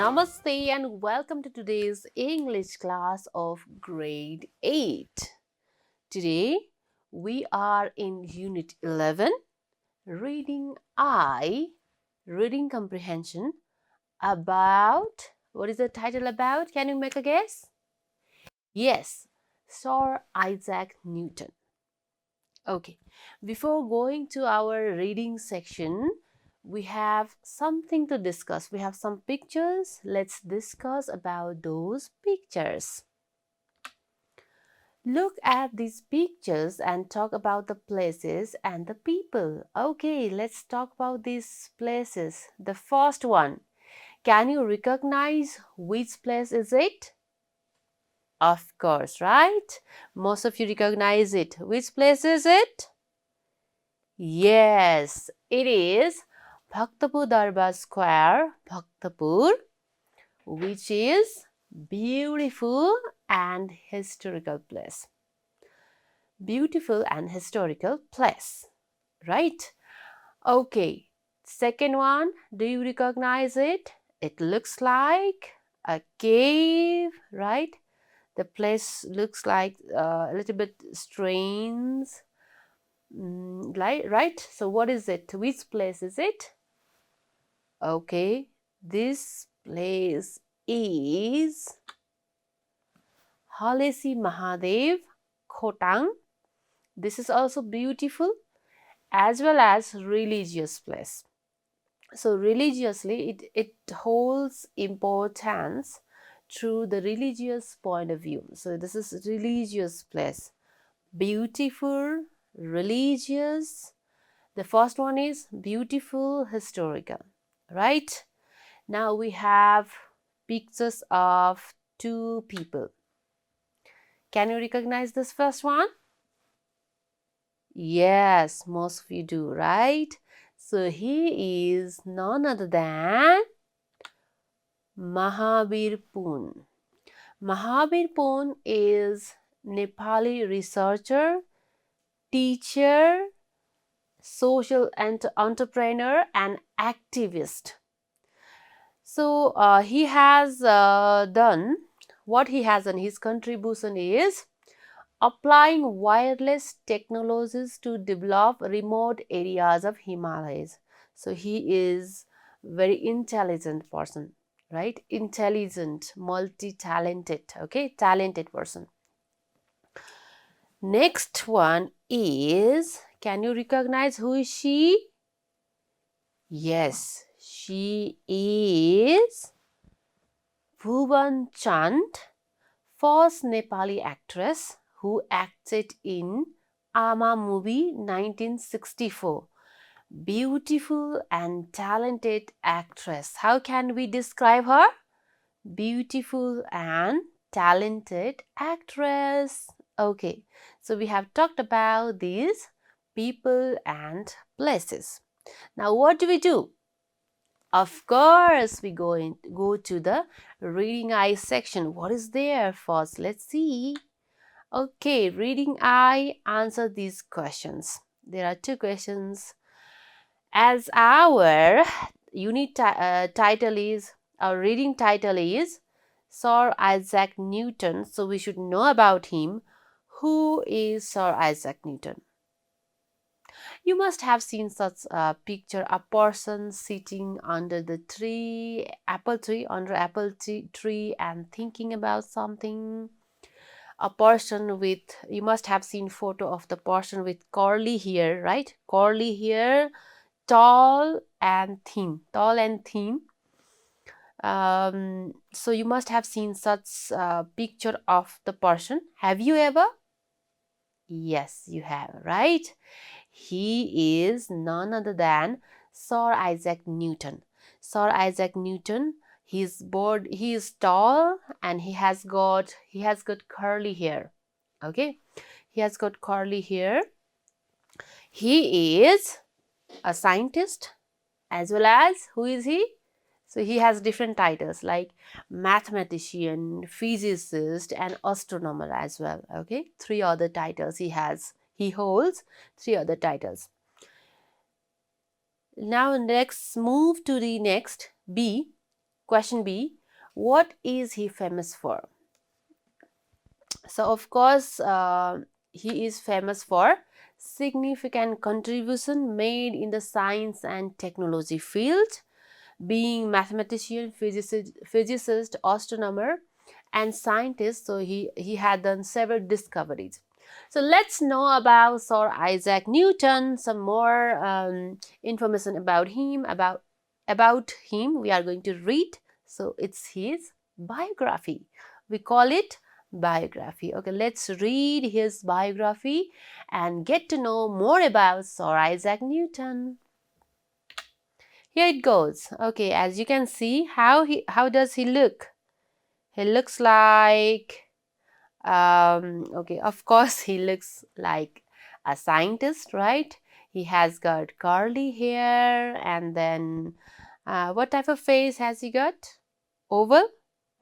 Namaste and welcome to today's English class of grade 8. Today we are in Unit 11, Reading Reading Comprehension about, what is the title about? Can you make a guess? Yes, Sir Isaac Newton. Okay, before going to our reading section, we have something to discuss. We have some pictures. Let's discuss about those pictures. Look at these pictures and talk about the places and the people. Okay, let's talk about these places. The first one. Can you recognize which place is it? Of course, right? Most of you recognize it. Which place is it? Yes, it is Bhaktapur Darbar Square, Bhaktapur, which is beautiful and historical place. Beautiful and historical place, right? Okay, second one, do you recognize it? It looks like a cave, right? The place looks like a little bit strange. Right? So what is it? Which place is it? Okay, this place is Halesi Mahadev Khotang. This is also beautiful as well as religious place. So religiously it holds importance through the religious point of view. So this is religious place. Beautiful, religious. The first one is beautiful, historical, right? Now we have pictures of two people. Can you recognize this first one? Yes, most of you do, right? So he is none other than Mahabir Poon. Mahabir Poon is Nepali researcher, teacher, social entrepreneur and activist. So he has done, what he has done, his contribution is applying wireless technologies to develop remote areas of Himalayas. So he is very intelligent person, right? Intelligent, multi-talented, okay? Talented person. Next one is, can you recognize who is she? Yes, she is Bhuvan Chand, first Nepali actress who acted in Ama movie 1964. Beautiful and talented actress. How can we describe her? Beautiful and talented actress. Okay, so we have talked about these people and places. Now what do we do? Of course, we go to the reading eye section. What is there first? Let's see. Okay, reading eye, answer these questions. There are two questions. As our title is, our reading title is Sir Isaac Newton, so we should know about him. Who is Sir Isaac Newton? You must have seen such a picture, a person sitting under the apple tree and thinking about something. A person with, you must have seen photo of the person with curly hair, right? Curly hair, tall and thin. So you must have seen such picture of the person. Have you ever? Yes, you have, right? He is none other than Sir Isaac Newton. Sir Isaac Newton, he is tall and he has got curly hair. Okay? He has got curly hair. He is a scientist as well as, who is he? So he has different titles like mathematician, physicist and astronomer as well. Okay, three other titles he has. He holds three other titles. Now let's move to the next B. Question B, what is he famous for? So, of course, he is famous for significant contribution made in the science and technology field, being mathematician, physicist, astronomer, and scientist. So he had done several discoveries. So let's know about Sir Isaac Newton. Some more information about him. About him, we are going to read. So it's his biography. We call it biography. Okay, let's read his biography and get to know more about Sir Isaac Newton. Here it goes. Okay, as you can see, how does he look? He looks like okay, of course he looks like a scientist, right? He has got curly hair, and then what type of face has he got? Oval,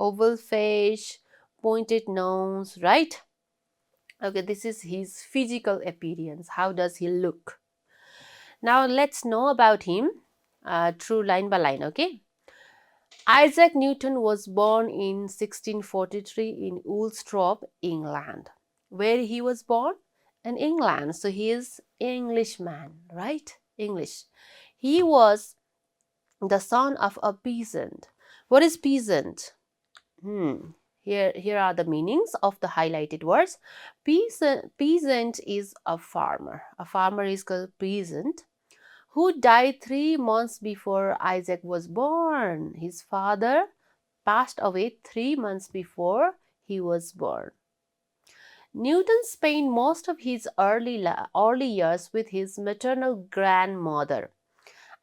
oval face, pointed nose, right? Okay, this is his physical appearance. How does he look? Now let's know about him through line by line. Okay. Isaac Newton was born in 1643 in Woolsthorpe, England. Where he was born? In England. So he is Englishman, right? English. He was the son of a peasant. What is peasant? Here are the meanings of the highlighted words. Peasant is a farmer. A farmer is called peasant, who died 3 months before Isaac was born. His father passed away 3 months before he was born. Newton spent most of his early years with his maternal grandmother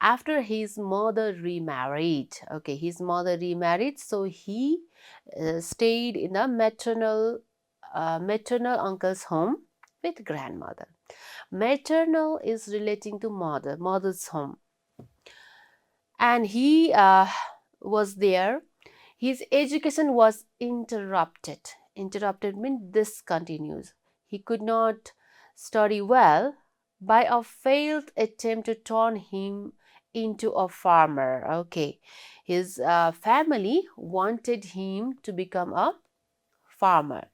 after his mother remarried. Okay, his mother remarried, so he stayed in the maternal uncle's home with grandmother. Maternal is relating to mother's home, and he was there. His education was interrupted. Interrupted means discontinues. He could not study well by a failed attempt to turn him into a farmer. Okay, his family wanted him to become a farmer.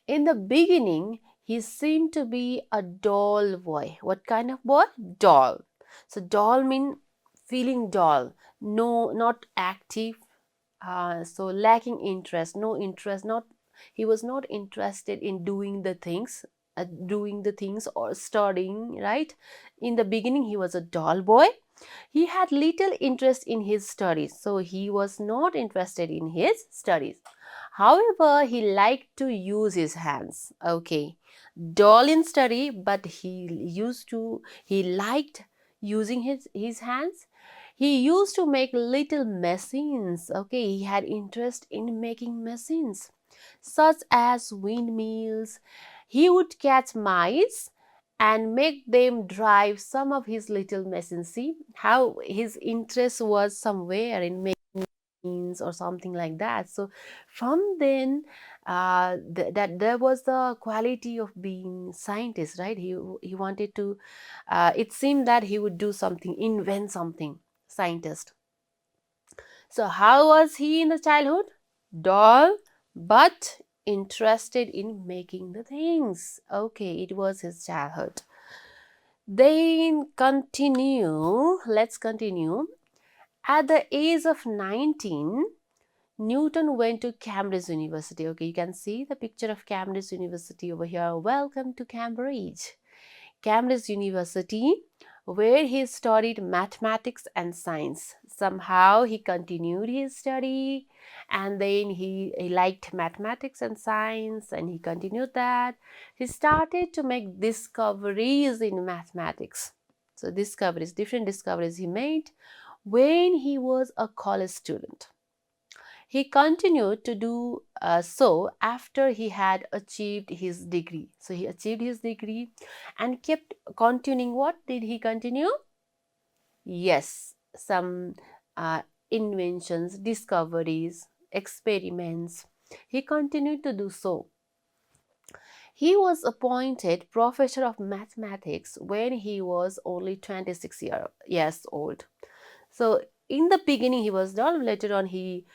In the beginning, he seemed to be a dull boy. What kind of boy? Dull. So dull means feeling dull, no, not active, so lacking interest, no interest, not he was not interested in doing the things or studying, right? In the beginning he was a dull boy. He had little interest in his studies, so he was not interested in his studies. However, he liked to use his hands. Okay, dull in study, but he liked using his hands. He used to make little machines. Okay, he had interest in making machines such as windmills. He would catch mice and make them drive some of his little machines. See how his interest was somewhere in making machines or something like that. So from then, that there was the quality of being scientist, right? He wanted to. It seemed that he would do something, invent something. Scientist. So how was he in the childhood? Dull, but interested in making the things. Okay, it was his childhood. Then continue. Let's continue. At the age of 19, Newton went to Cambridge University. Okay, you can see the picture of Cambridge University over here. Welcome to Cambridge. Cambridge University, where he studied mathematics and science. Somehow he continued his study, and then he liked mathematics and science, and he continued that. He started to make discoveries in mathematics. So different discoveries he made when he was a college student. He continued to do so after he had achieved his degree. So he achieved his degree and kept continuing. What did he continue? Yes, some inventions, discoveries, experiments. He continued to do so. He was appointed professor of mathematics when he was only 26 years old. So in the beginning he was dull. Later on he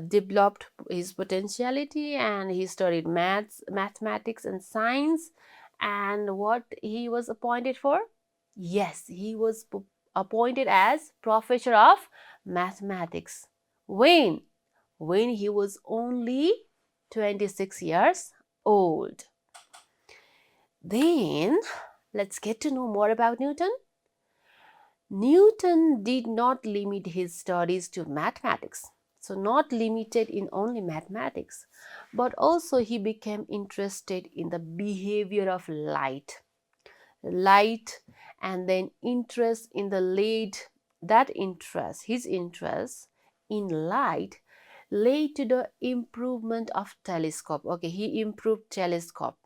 developed his potentiality, and he studied mathematics and science. And what he was appointed for? Yes, he was appointed as professor of mathematics. When? When he was only 26 years old. Then let's get to know more about Newton. Newton did not limit his studies to mathematics, so not limited in only mathematics, but also he became interested in the behavior of light, and then interest in the lead. That interest, his interest in light, led to the improvement of telescope. Okay, he improved telescope.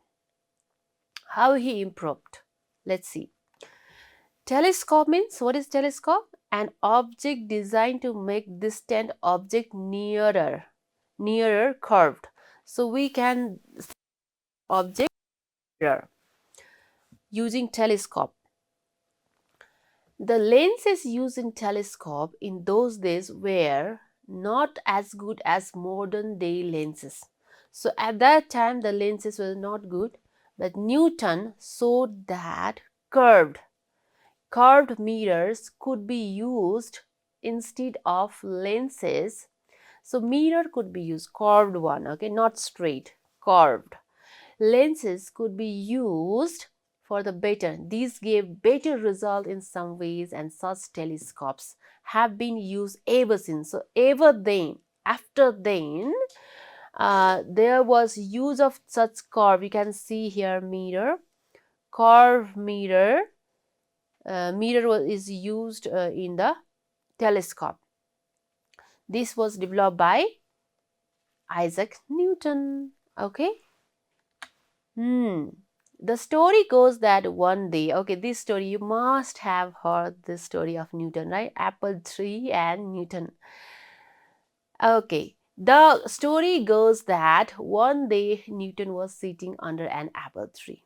How he improved? Let's see. Telescope means, what is telescope? An object designed to make distant object nearer curved. So we can object nearer using telescope. The lenses used in telescope in those days were not as good as modern day lenses. So at that time the lenses were not good, but Newton showed that curved mirrors could be used instead of lenses. So mirror could be used, curved one, okay, not straight, curved. Lenses could be used for the better. These gave better result in some ways, and such telescopes have been used ever since. So after then, there was use of such curve. You can see here mirror, curved mirror. Is used in the telescope. This was developed by Isaac Newton. Okay. The story goes that one day, okay, this story, you must have heard the story of Newton, right? Apple tree and Newton. Okay, the story goes that one day Newton was sitting under an apple tree.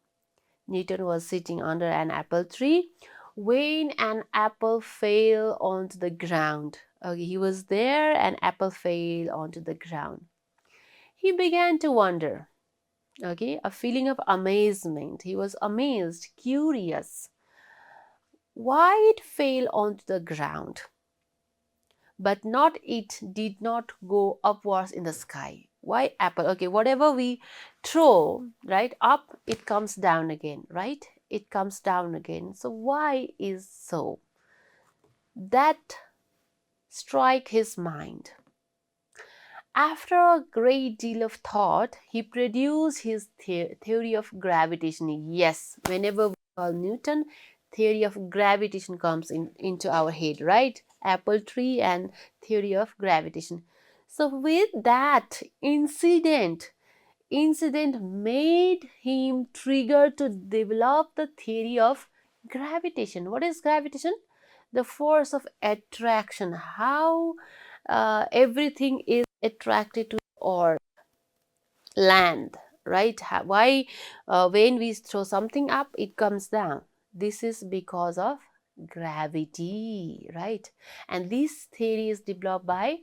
Newton was sitting under an apple tree when an apple fell onto the ground. Okay, he was there, an apple fell onto the ground. He began to wonder. Okay, a feeling of amazement. He was amazed, curious, why it fell onto the ground, but not it did not go upwards in the sky. Why apple? Okay, whatever we throw, right, up, it comes down again, right? It comes down again. So why is so? That strike his mind. After a great deal of thought, he produced his theory of gravitation. Yes, whenever we call Newton, theory of gravitation comes into our head, right? Apple tree and theory of gravitation. So with that incident made him trigger to develop the theory of gravitation. What is gravitation? The force of attraction. How everything is attracted to or land, right? Why when we throw something up, it comes down? This is because of gravity, right? And this theory is developed by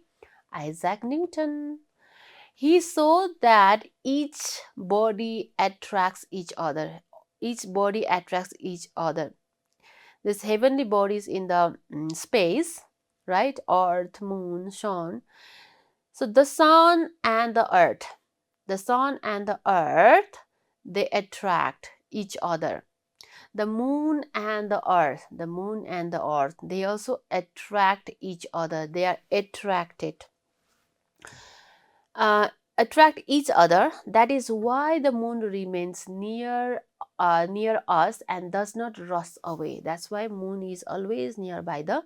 Isaac Newton. He saw that each body attracts each other. Each body attracts each other. These heavenly bodies in the space, right? Earth, moon, sun. So the sun and the earth, they attract each other. The moon and the earth, they also attract each other. They are attracted. Attract each other. That is why the moon remains near us and does not rush away. That's why moon is always nearby the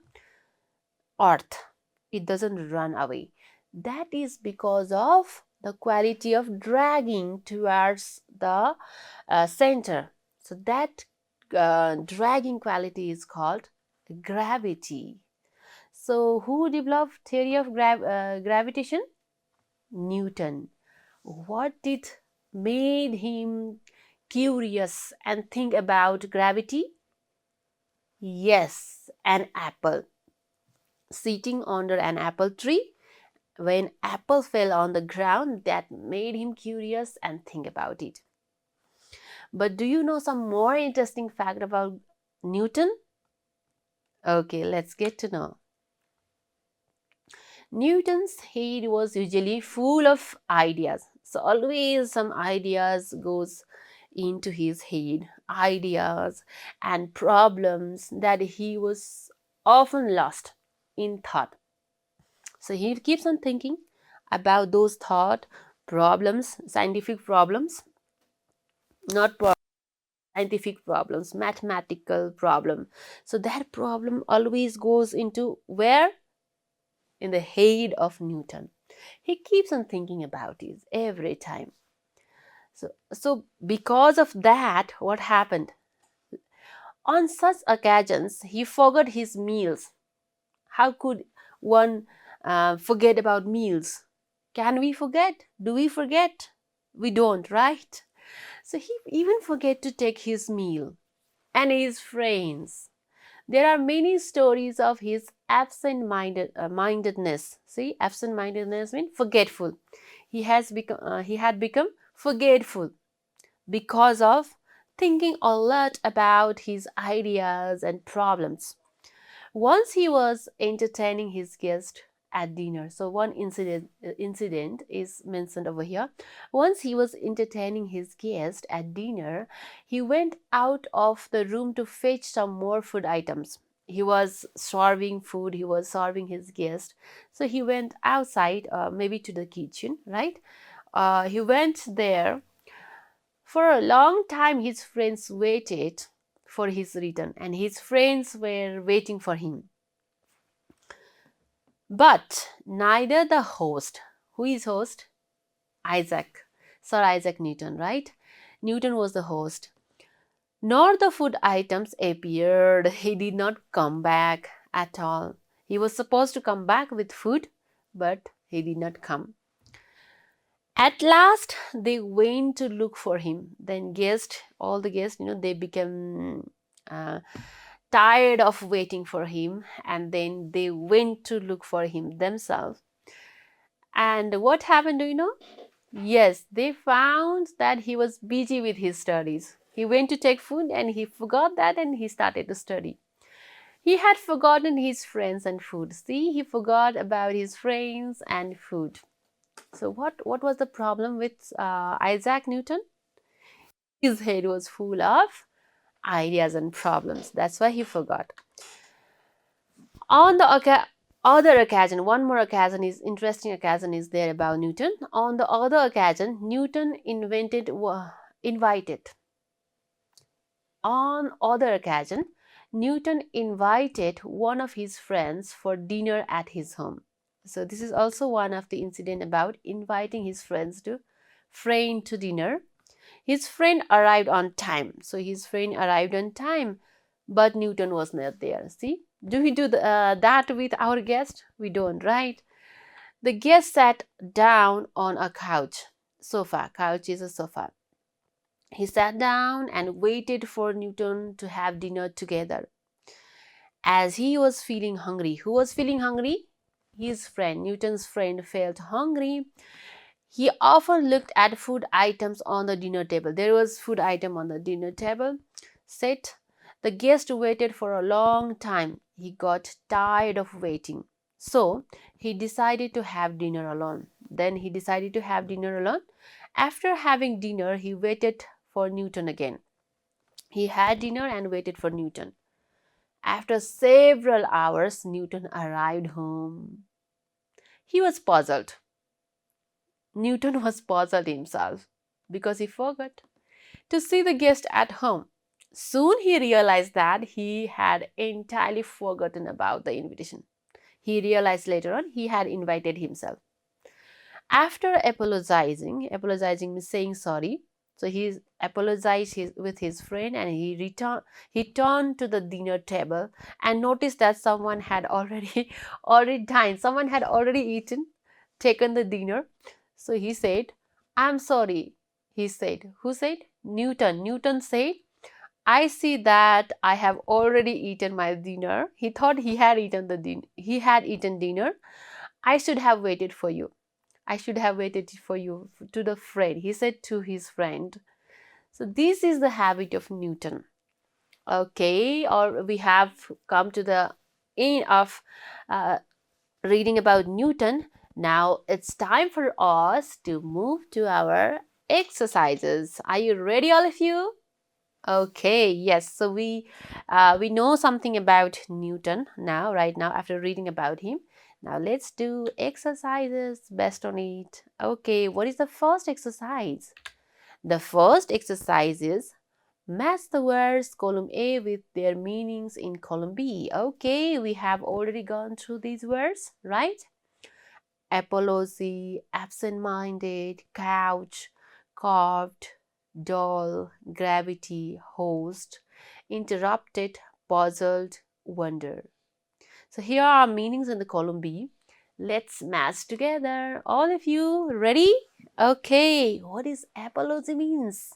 earth. It doesn't run away. That is because of the quality of dragging towards the center. So that dragging quality is called gravity. So who developed theory of gravitation? Newton. What did made him curious and think about gravity? Yes, an apple. sitting under an apple tree when apple fell on the ground. That made him curious and think about it. But do you know some more interesting fact about Newton? Okay, let's get to know. Newton's head was usually full of ideas. So always some ideas goes into his head, ideas and problems that he was often lost in thought. So he keeps on thinking about those thought problems, scientific problems, not scientific problems, mathematical problem. So that problem always goes into where? In the head of Newton. He keeps on thinking about it every time. So because of that, what happened? On such occasions, he forgot his meals. How could one forget about meals? Can we forget? Do we forget? We don't, right? So he even forget to take his meal and his friends. There are many stories of his mindedness. See, absent-mindedness means forgetful. He had become forgetful because of thinking a lot about his ideas and problems. Once he was entertaining his guest at dinner. So one incident is mentioned over here. Once he was entertaining his guest at dinner, he went out of the room to fetch some more food items. He was serving food, he was serving his guest. So he went outside, maybe to the kitchen, right? He went there. For a long time, his friends waited for his return, and his friends were waiting for him. But neither the host, who is host? Isaac, Sir Isaac Newton, right? Newton was the host. Nor the food items appeared. He did not come back at all. He was supposed to come back with food, but he did not come. At last, they went to look for him. Then all the guests, they became uh, tired of waiting for him, and then they went to look for him themselves. And what happened, do you know? Yes, they found that he was busy with his studies. He went to take food and he forgot that and he started to study. He had forgotten his friends and food. See, he forgot about his friends and food. So what was the problem with Isaac Newton? His head was full of ideas and problems. That's why he forgot. On the other occasion, one more occasion is interesting occasion is there about Newton. On the other occasion, Newton invited. On other occasion, Newton invited one of his friends for dinner at his home. So this is also one of the incident about inviting his friend to dinner. His friend arrived on time. So his friend arrived on time, but Newton was not there. See, do we do that with our guest? We don't, right? The guest sat down on a couch. Sofa. Couch is a sofa. He sat down and waited for Newton to have dinner together. As he was feeling hungry, who was feeling hungry? His friend. Newton's friend felt hungry. He often looked at food items on the dinner table. There was food item on the dinner table. Set. The guest waited for a long time. He got tired of waiting. So he decided to have dinner alone. Then he decided to have dinner alone. After having dinner, he waited for Newton again. He had dinner and waited for Newton. After several hours, Newton arrived home. He was puzzled. Newton was puzzled himself because he forgot to see the guest at home. Soon he realized that he had entirely forgotten about the invitation. He realized later on he had invited himself. After apologizing means saying sorry. So he apologized with his friend and he turned to the dinner table and noticed that someone had already dined. Someone had already eaten, taken the dinner. So he said, "I'm sorry," he said. Who said? Newton. Newton said, I see that I have already eaten my dinner. He thought he had eaten he had eaten dinner. I should have waited for you. I should have waited for you, to the friend. He said to his friend. So this is the habit of Newton. Okay, or we have come to the end of uh, reading about Newton. Now it's time for us to move to our exercises. Are you ready, all of you? Okay, yes. So we know something about Newton now, right now, after reading about him. Now let's do exercises based on it. Okay, what is the first exercise? The first exercise is match the words column A with their meanings in column B. Okay, we have already gone through these words, right? Apology, absent-minded, couch, carved, doll, gravity, host, interrupted, puzzled, wonder. So here are meanings in the column B. Let's match together. All of you ready? Okay, what is apology means?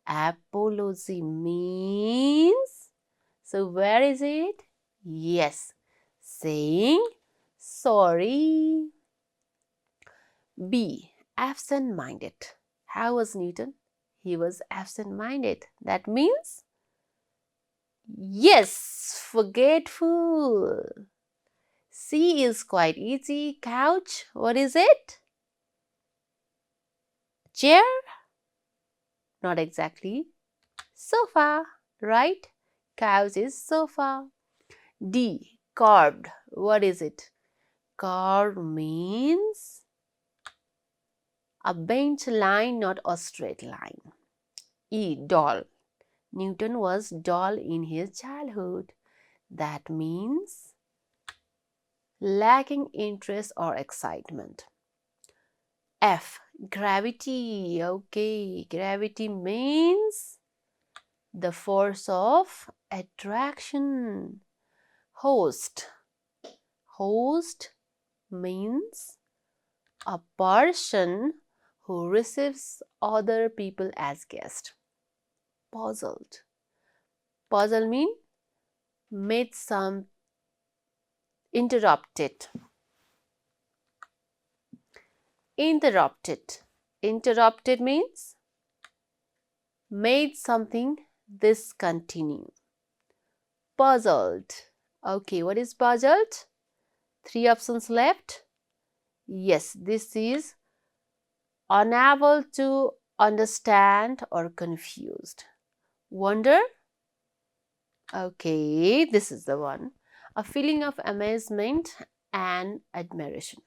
Apology means, so where is it? Yes, saying sorry. B. Absent-minded. How was Newton? He was absent-minded. That means, yes, forgetful. C is quite easy. Couch, what is it? Chair? Not exactly. Sofa, right? Couch is sofa. D. Carved. What is it? Carved means a bent line, not a straight line. E. Doll. Newton was dull in his childhood. That means lacking interest or excitement. F. Gravity. Okay, gravity means the force of attraction. Host. Host means a person who receives other people as guests. Puzzled. Puzzle means made some interrupted. Interrupted. Interrupted means made something discontinue. Puzzled. Okay, what is puzzled? 3 options left. Yes, this is unable to understand or confused. Wonder? Okay, this is the one. A feeling of amazement and admiration.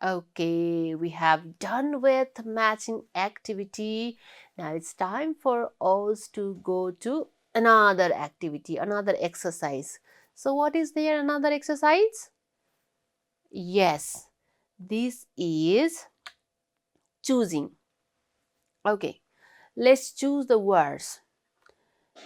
Okay, we have done with matching activity. Now it's time for us to go to another activity, another exercise. So what is there, another exercise? Yes, this is choosing. Okay, let's choose the words.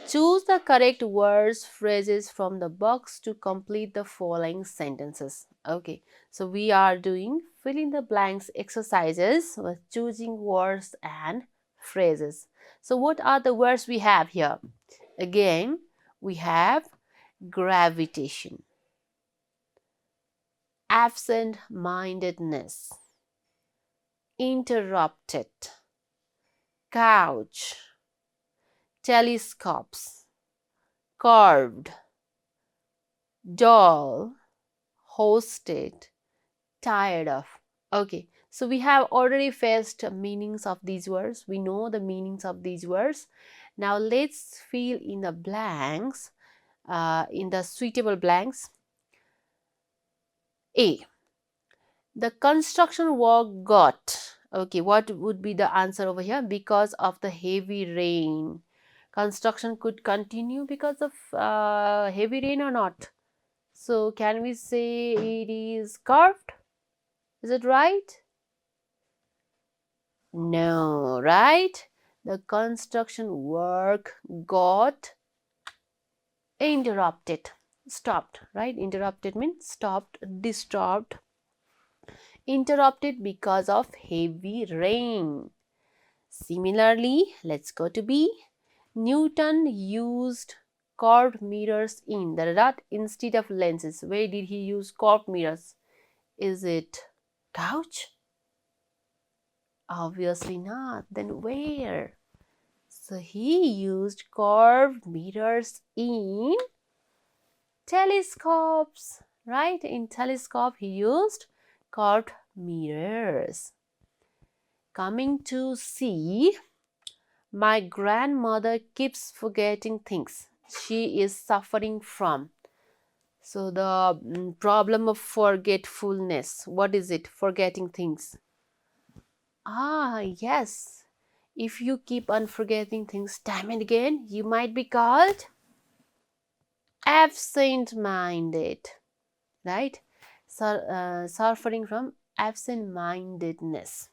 Choose the correct words, phrases from the box to complete the following sentences. Okay, so we are doing fill in the blanks exercises with choosing words and phrases. So what are the words we have here? Again, we have gravitation, absent-mindedness, interrupted, couch, telescopes, carved, doll, hosted, tired of. Okay, so we have already faced meanings of these words. We know the meanings of these words. Now let's fill in the blanks, in the suitable blanks. A. The construction work got. Okay, what would be the answer over here? Because of the heavy rain. Construction could continue because of heavy rain or not? So can we say it is carved? Is it right? No, right? The construction work got interrupted. Stopped, right? Interrupted means stopped, disturbed. Interrupted because of heavy rain. Similarly, let's go to B. Newton used curved mirrors in the rut instead of lenses. Where did he use curved mirrors? Is it couch? Obviously not. Then where? So he used curved mirrors in telescopes, right? In telescope he used curved mirrors. Coming to C, my grandmother keeps forgetting things. She is suffering from. So the problem of forgetfulness. What is it? Forgetting things. Ah, yes. If you keep on forgetting things time and again, you might be called absent-minded, right? So, suffering from absent-mindedness.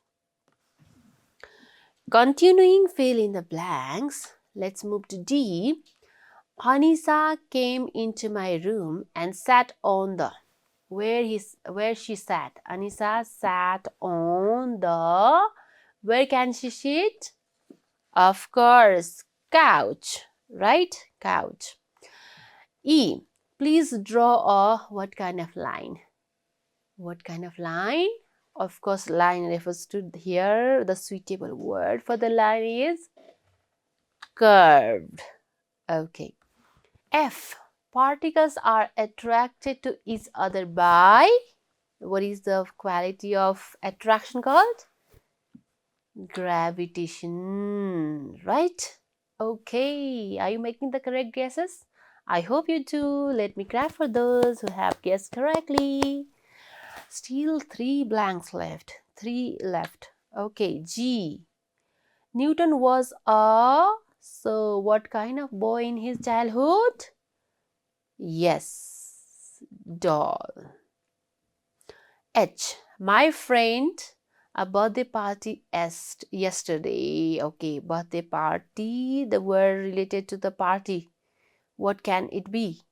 Continuing fill in the blanks, let's move to D. Anisa came into my room and sat on the where she sat. Anisa sat on the where can she sit? Of course, couch, right? Couch. E. Please draw a what kind of line? What kind of line? Of course, line refers to here. The suitable word for the line is curved. Okay. F. Particles are attracted to each other by, what is the quality of attraction called? Gravitation, right? Okay, are you making the correct guesses? I hope you do. Let me clap for those who have guessed correctly. Still 3 blanks left. 3 left. Okay, G. Newton was a, so what kind of boy in his childhood? Yes, doll. H. My friend, a birthday party yesterday. Okay, birthday party, the word related to the party. What can it be?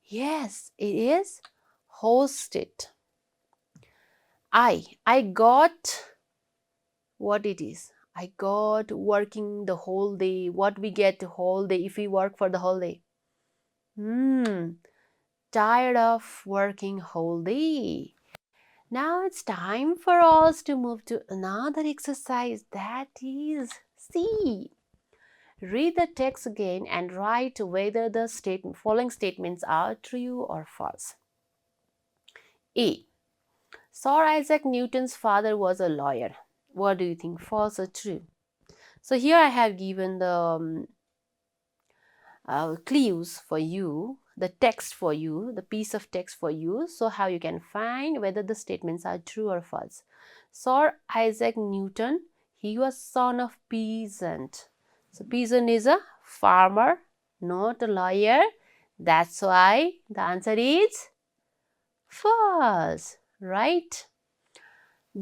Yes, it is hosted. I got what it is. I got working the whole day. What we get the whole day if we work for the whole day? Tired of working whole day. Now it's time for us to move to another exercise, that is C. Read the text again and write whether the following statements are true or false. A. Sir Isaac Newton's father was a lawyer. What do you think, false or true? So here I have given the clues for you, the text for you, the piece of text for you, so how you can find whether the statements are true or false. Sir Isaac Newton, he was son of peasant. So peasant is a farmer, not a lawyer. That's why the answer is false, right?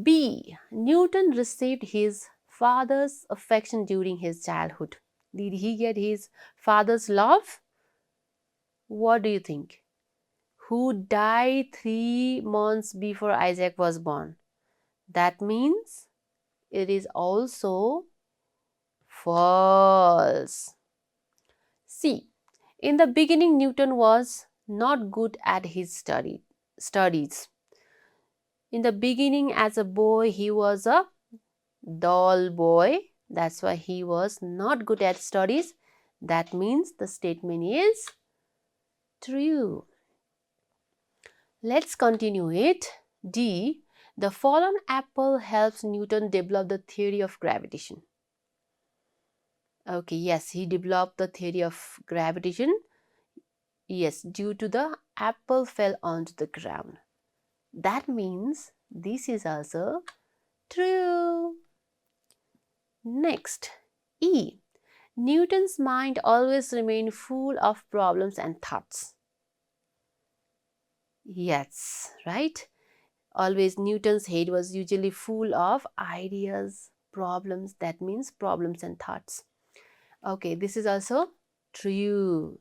B. Newton received his father's affection during his childhood. Did he get his father's love? What do you think? Who died 3 months before Isaac was born? That means it is also false. C. In the beginning, Newton was not good at his studies. In the beginning, as a boy, he was a dull boy. That's why he was not good at studies. That means the statement is true. Let's continue it. D. The fallen apple helps Newton develop the theory of gravitation. Okay, yes, he developed the theory of gravitation. Yes, due to the apple fell onto the ground. That means this is also true. Next, E. Newton's mind always remained full of problems and thoughts. Yes, right? Always Newton's head was usually full of ideas, problems. That means problems and thoughts. Okay, this is also true.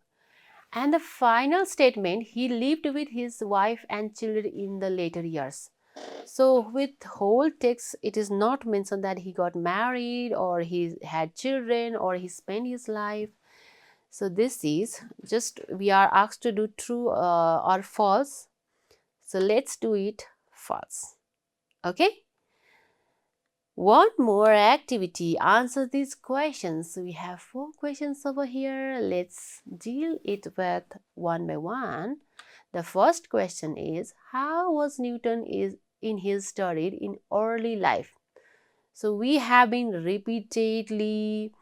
And the final statement, he lived with his wife and children in the later years. So with whole text, it is not mentioned that he got married or he had children or he spent his life. So this is just we are asked to do true or false. So let's do it false. Okay. One more activity. Answer these questions. We have 4 questions over here. Let's deal it with one by one. The first question is, how was Newton in his study in early life? So we have been repeatedly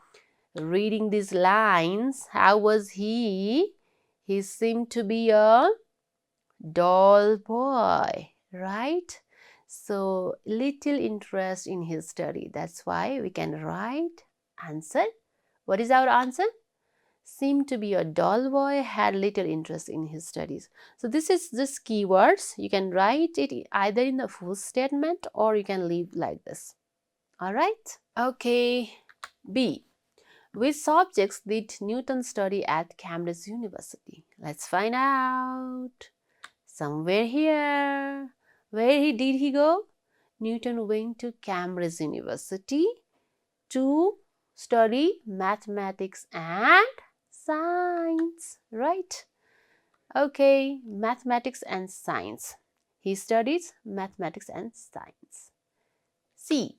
reading these lines. How was he? He seemed to be a dull boy, right? So little interest in his study. That's why we can write answer. What is our answer? Seemed to be a dull boy, had little interest in his studies. So this is just keywords. You can write it either in the full statement or you can leave like this. Alright? Okay. B. Which subjects did Newton study at Cambridge University? Let's find out. Somewhere here. Where did he go? Newton went to Cambridge University to study mathematics and science, right? Okay, mathematics and science. He studies mathematics and science. C.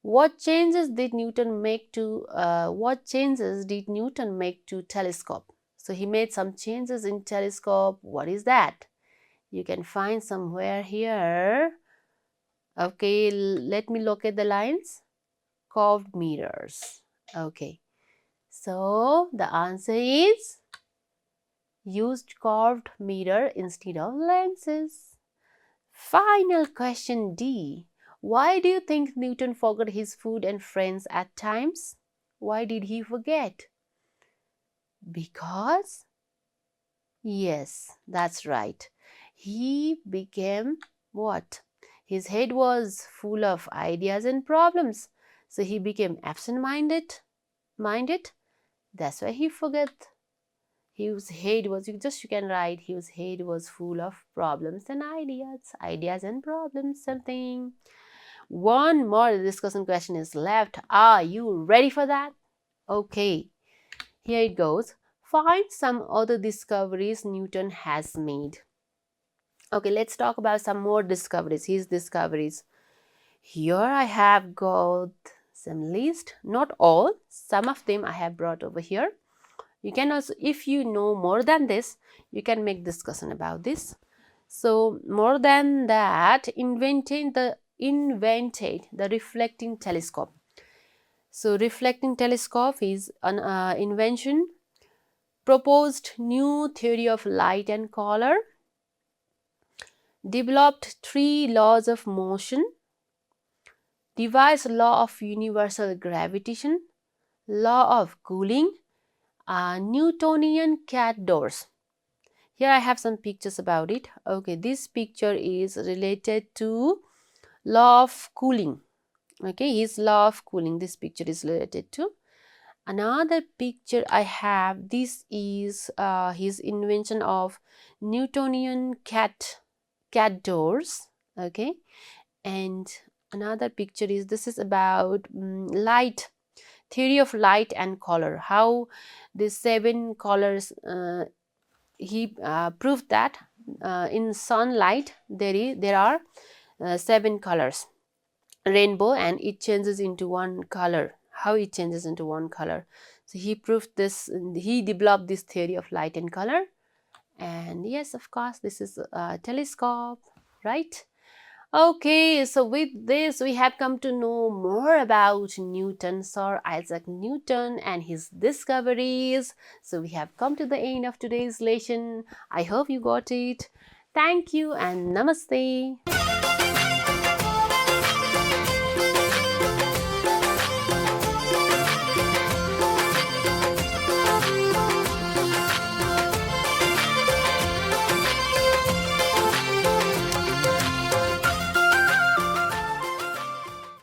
What changes did Newton make to telescope? So he made some changes in telescope. What is that? You can find somewhere here. Okay, let me locate the lines. Curved mirrors. Okay, so the answer is used curved mirror instead of lenses. Final question D. Why do you think Newton forgot his food and friends at times? Why did he forget? Because, yes, that's right. He became what? His head was full of ideas and problems. So he became absent-minded. That's why he forgot. His head was, you can write, his head was full of problems and ideas and problems, something. One more discussion question is left. Are you ready for that? Okay, here it goes. Find some other discoveries Newton has made. Okay, let's talk about some more discoveries, his discoveries. Here I have got some list, not all, some of them I have brought over here. You can also, if you know more than this, you can make discussion about this. So more than that, invented the reflecting telescope. So reflecting telescope is an invention. Proposed new theory of light and color. Developed 3 laws of motion. Devised law of universal gravitation. Law of cooling. Newtonian cat doors. Here I have some pictures about it. Okay, this picture is related to law of cooling. Okay, his law of cooling, this picture is related to. Another picture I have, this is his invention of Newtonian cat doors. Okay, and another picture is, this is about light, theory of light and color, how the 7 colors, he proved that in sunlight there are 7 colors, rainbow, and it changes into one color. How it changes into one color? So he proved this, he developed this theory of light and color. And yes, of course, this is a telescope, right? Okay, so with this we have come to know more about Newton, Sir Isaac Newton, and his discoveries. So we have come to the end of today's lesson. I hope you got it. Thank you and namaste.